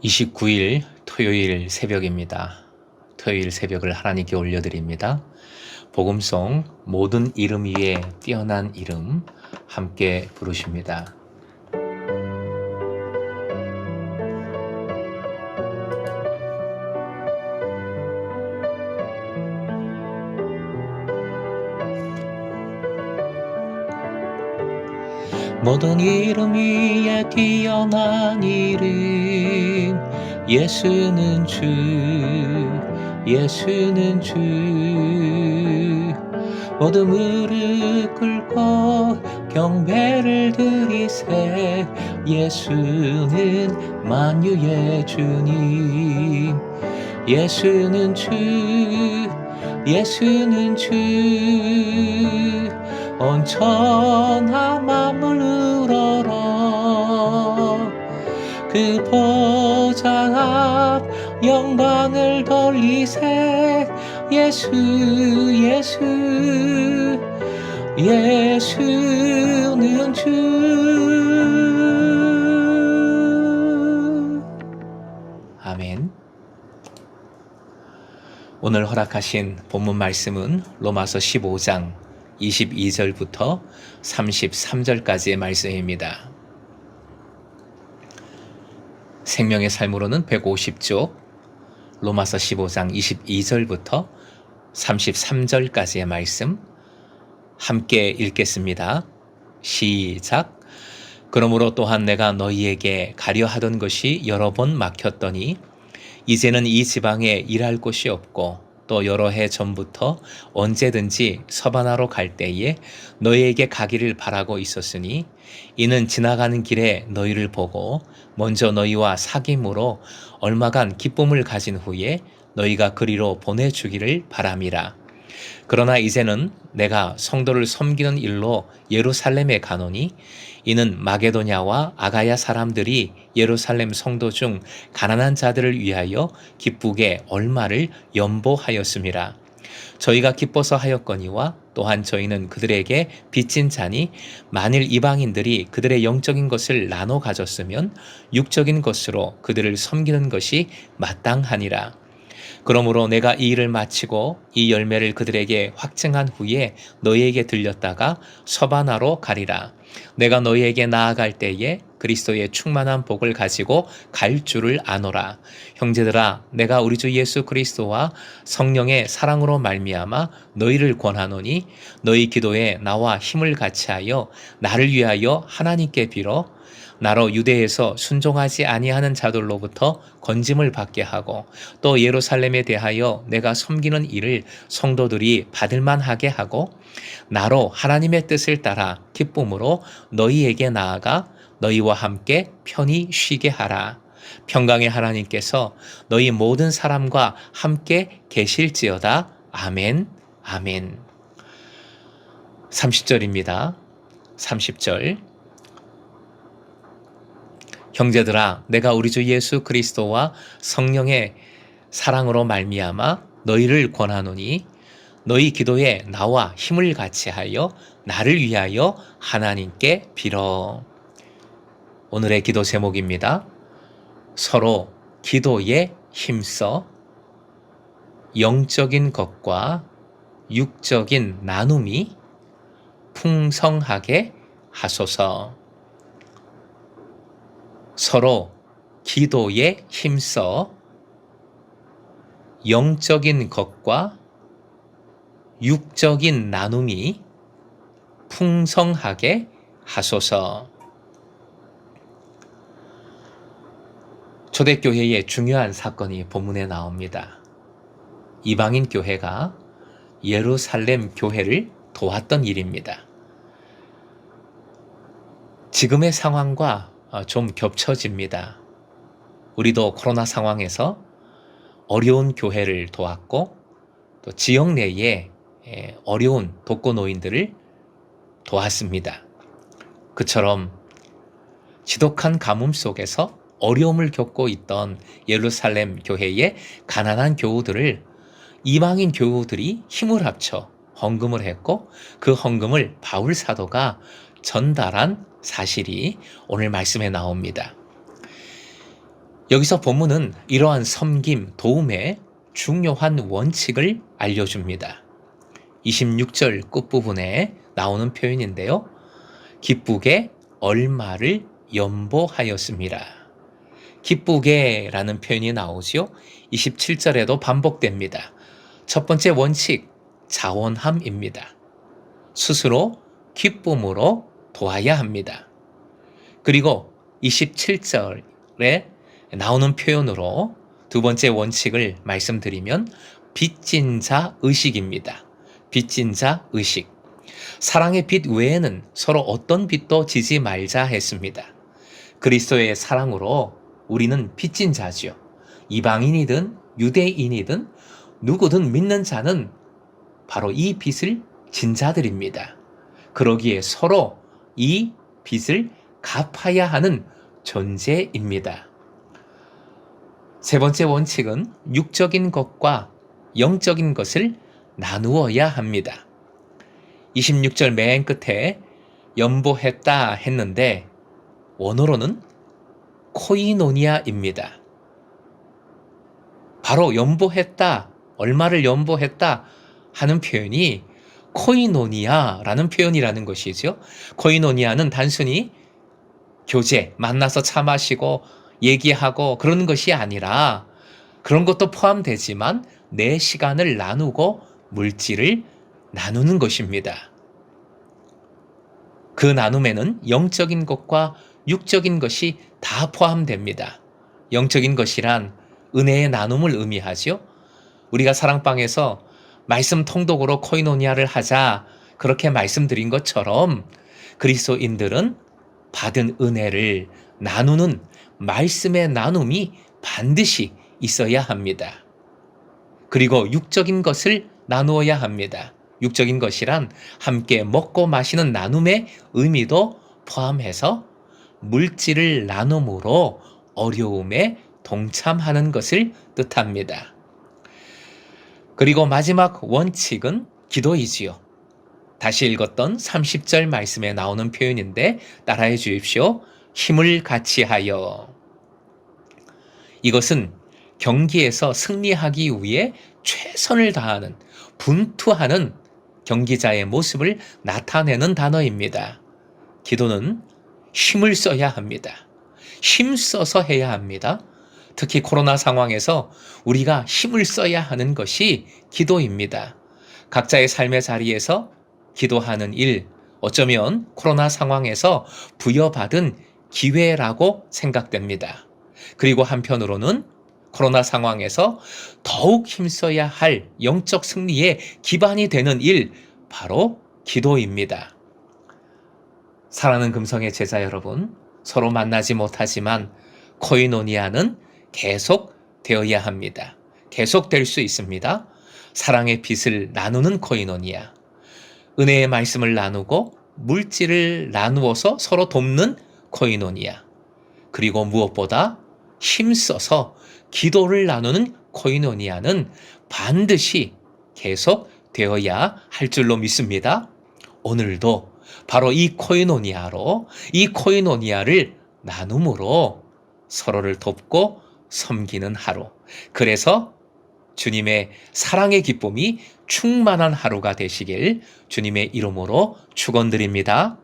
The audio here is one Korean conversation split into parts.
29일 토요일 새벽입니다. 토요일 새벽을 하나님께 올려드립니다. 복음송 모든 이름 위에 뛰어난 이름 함께 부르십니다. 모든 이름 위에 뛰어난 이름 예수는 주 예수는 주 모든 무릎 꿇고 경배를 드리세 예수는 만유의 주님 예수는 주 예수는 주 온 천하 만물 우러러 그 보좌 앞 영광을 돌리세 예수 예수 예수는 주. 아멘. 오늘 허락하신 본문 말씀은 로마서 15장 22절부터 33절까지의 말씀입니다. 생명의 삶으로는 150쪽, 로마서 15장 22절부터 33절까지의 말씀 함께 읽겠습니다. 시작. 그러므로 또한 내가 너희에게 가려 하던 것이 여러 번 막혔더니 이제는 이 지방에 일할 곳이 없고 또 여러 해 전부터 언제든지 서바나로 갈 때에 너희에게 가기를 바라고 있었으니 이는 지나가는 길에 너희를 보고 먼저 너희와 사귐으로 얼마간 기쁨을 가진 후에 너희가 그리로 보내주기를 바람이라. 그러나 이제는 내가 성도를 섬기는 일로 예루살렘에 가노니 이는 마게도냐와 아가야 사람들이 예루살렘 성도 중 가난한 자들을 위하여 기쁘게 얼마를 연보하였음이라. 저희가 기뻐서 하였거니와 또한 저희는 그들에게 빚진 자니 만일 이방인들이 그들의 영적인 것을 나눠 가졌으면 육적인 것으로 그들을 섬기는 것이 마땅하니라. 그러므로 내가 이 일을 마치고 이 열매를 그들에게 확증한 후에 너희에게 들렸다가 서바나로 가리라. 내가 너희에게 나아갈 때에 그리스도의 충만한 복을 가지고 갈 줄을 아노라. 형제들아, 내가 우리 주 예수 그리스도와 성령의 사랑으로 말미암아 너희를 권하노니 너희 기도에 나와 힘을 같이하여 나를 위하여 하나님께 빌어 나로 유대에서 순종하지 아니하는 자들로부터 건짐을 받게 하고 또 예루살렘에 대하여 내가 섬기는 일을 성도들이 받을만하게 하고 나로 하나님의 뜻을 따라 기쁨으로 너희에게 나아가 너희와 함께 편히 쉬게 하라. 평강의 하나님께서 너희 모든 사람과 함께 계실지어다. 아멘. 아멘. 30절입니다. 30절. 형제들아, 내가 우리 주 예수 그리스도와 성령의 사랑으로 말미암아 너희를 권하노니 너희 기도에 나와 힘을 같이하여 나를 위하여 하나님께 빌어. 오늘의 기도 제목입니다. 서로 기도에 힘써 영적인 것과 육적인 나눔이 풍성하게 하소서. 서로 기도에 힘써 영적인 것과 육적인 나눔이 풍성하게 하소서. 초대교회의 중요한 사건이 본문에 나옵니다. 이방인 교회가 예루살렘 교회를 도왔던 일입니다. 지금의 상황과 좀 겹쳐집니다. 우리도 코로나 상황에서 어려운 교회를 도왔고 또 지역 내에 어려운 독거노인들을 도왔습니다. 그처럼 지독한 가뭄 속에서 어려움을 겪고 있던 예루살렘 교회의 가난한 교우들을 이방인 교우들이 힘을 합쳐 헌금을 했고 그 헌금을 바울 사도가 전달한 사실이 오늘 말씀에 나옵니다. 여기서 본문은 이러한 섬김, 도움의 중요한 원칙을 알려줍니다. 26절 끝부분에 나오는 표현인데요. 기쁘게 얼마를 연보하였습니다. 기쁘게라는 표현이 나오죠. 27절에도 반복됩니다. 첫 번째 원칙, 자원함입니다. 스스로 기쁨으로 도와야 합니다. 그리고 27절에 나오는 표현으로 두 번째 원칙을 말씀드리면 빚진 자 의식입니다. 빚진 자 의식. 사랑의 빚 외에는 서로 어떤 빚도 지지 말자 했습니다. 그리스도의 사랑으로 우리는 빚진 자죠. 이방인이든 유대인이든 누구든 믿는 자는 바로 이 빚을 진 자들입니다. 그러기에 서로 이 빚을 갚아야 하는 존재입니다. 세 번째 원칙은 육적인 것과 영적인 것을 나누어야 합니다. 26절 맨 끝에 연보했다 했는데 원어로는 코이노니아입니다. 바로 연보했다, 얼마를 연보했다 하는 표현이 코이노니아라는 표현이라는 것이죠. 코이노니아는 단순히 교제, 만나서 차 마시고 얘기하고 그러는 것이 아니라 그런 것도 포함되지만 내 시간을 나누고 물질을 나누는 것입니다. 그 나눔에는 영적인 것과 육적인 것이 다 포함됩니다. 영적인 것이란 은혜의 나눔을 의미하죠. 우리가 사랑방에서 말씀 통독으로 코이노니아를 하자 그렇게 말씀드린 것처럼 그리스도인들은 받은 은혜를 나누는 말씀의 나눔이 반드시 있어야 합니다. 그리고 육적인 것을 나누어야 합니다. 육적인 것이란 함께 먹고 마시는 나눔의 의미도 포함해서 물질을 나눔으로 어려움에 동참하는 것을 뜻합니다. 그리고 마지막 원칙은 기도이지요. 다시 읽었던 30절 말씀에 나오는 표현인데 따라해 주십시오. 힘을 같이 하여. 이것은 경기에서 승리하기 위해 최선을 다하는, 분투하는 경기자의 모습을 나타내는 단어입니다. 기도는 힘을 써야 합니다. 힘써서 해야 합니다. 특히 코로나 상황에서 우리가 힘을 써야 하는 것이 기도입니다. 각자의 삶의 자리에서 기도하는 일, 어쩌면 코로나 상황에서 부여받은 기회라고 생각됩니다. 그리고 한편으로는 코로나 상황에서 더욱 힘써야 할 영적 승리의 기반이 되는 일, 바로 기도입니다. 사랑하는 금성의 제자 여러분, 서로 만나지 못하지만 코이노니아는 계속 되어야 합니다. 계속 될 수 있습니다. 사랑의 빛을 나누는 코이노니아, 은혜의 말씀을 나누고 물질을 나누어서 서로 돕는 코이노니아, 그리고 무엇보다 힘써서 기도를 나누는 코이노니아는 반드시 계속 되어야 할 줄로 믿습니다. 오늘도 바로 이 코이노니아로, 이 코이노니아를 나눔으로 서로를 돕고 섬기는 하루, 그래서 주님의 사랑의 기쁨이 충만한 하루가 되시길 주님의 이름으로 축원드립니다.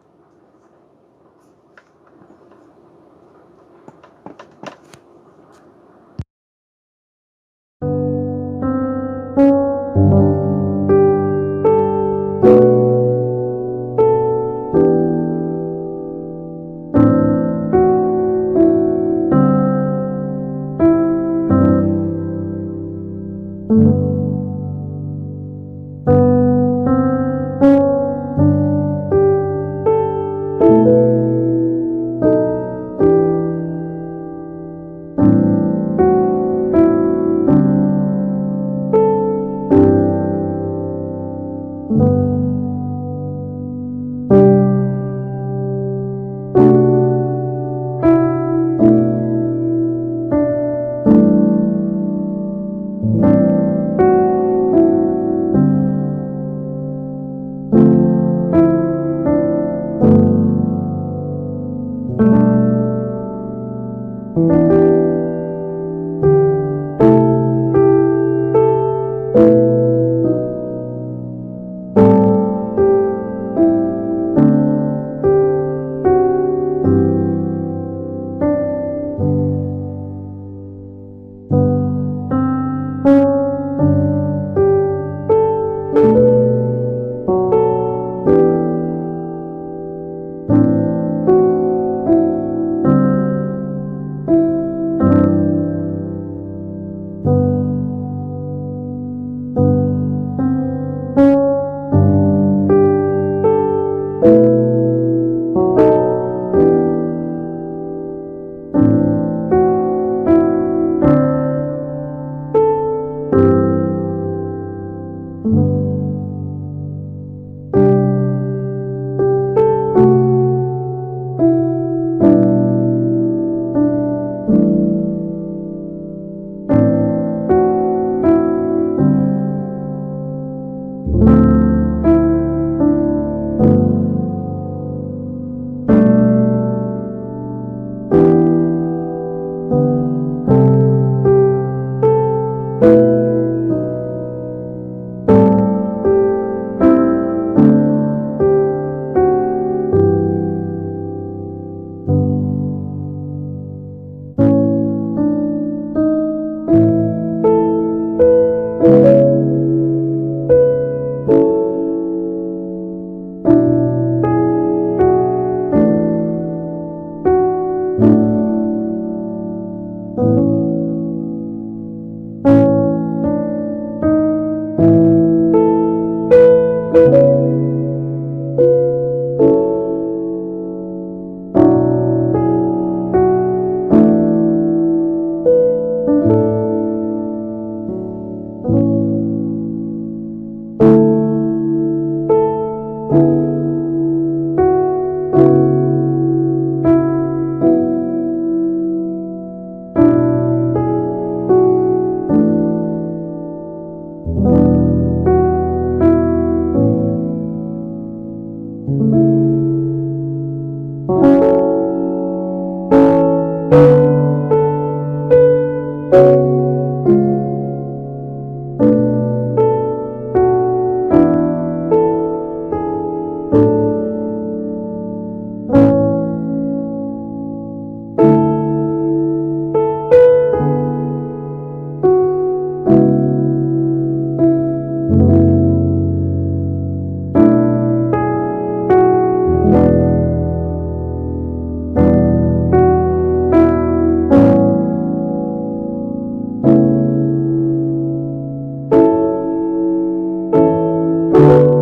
주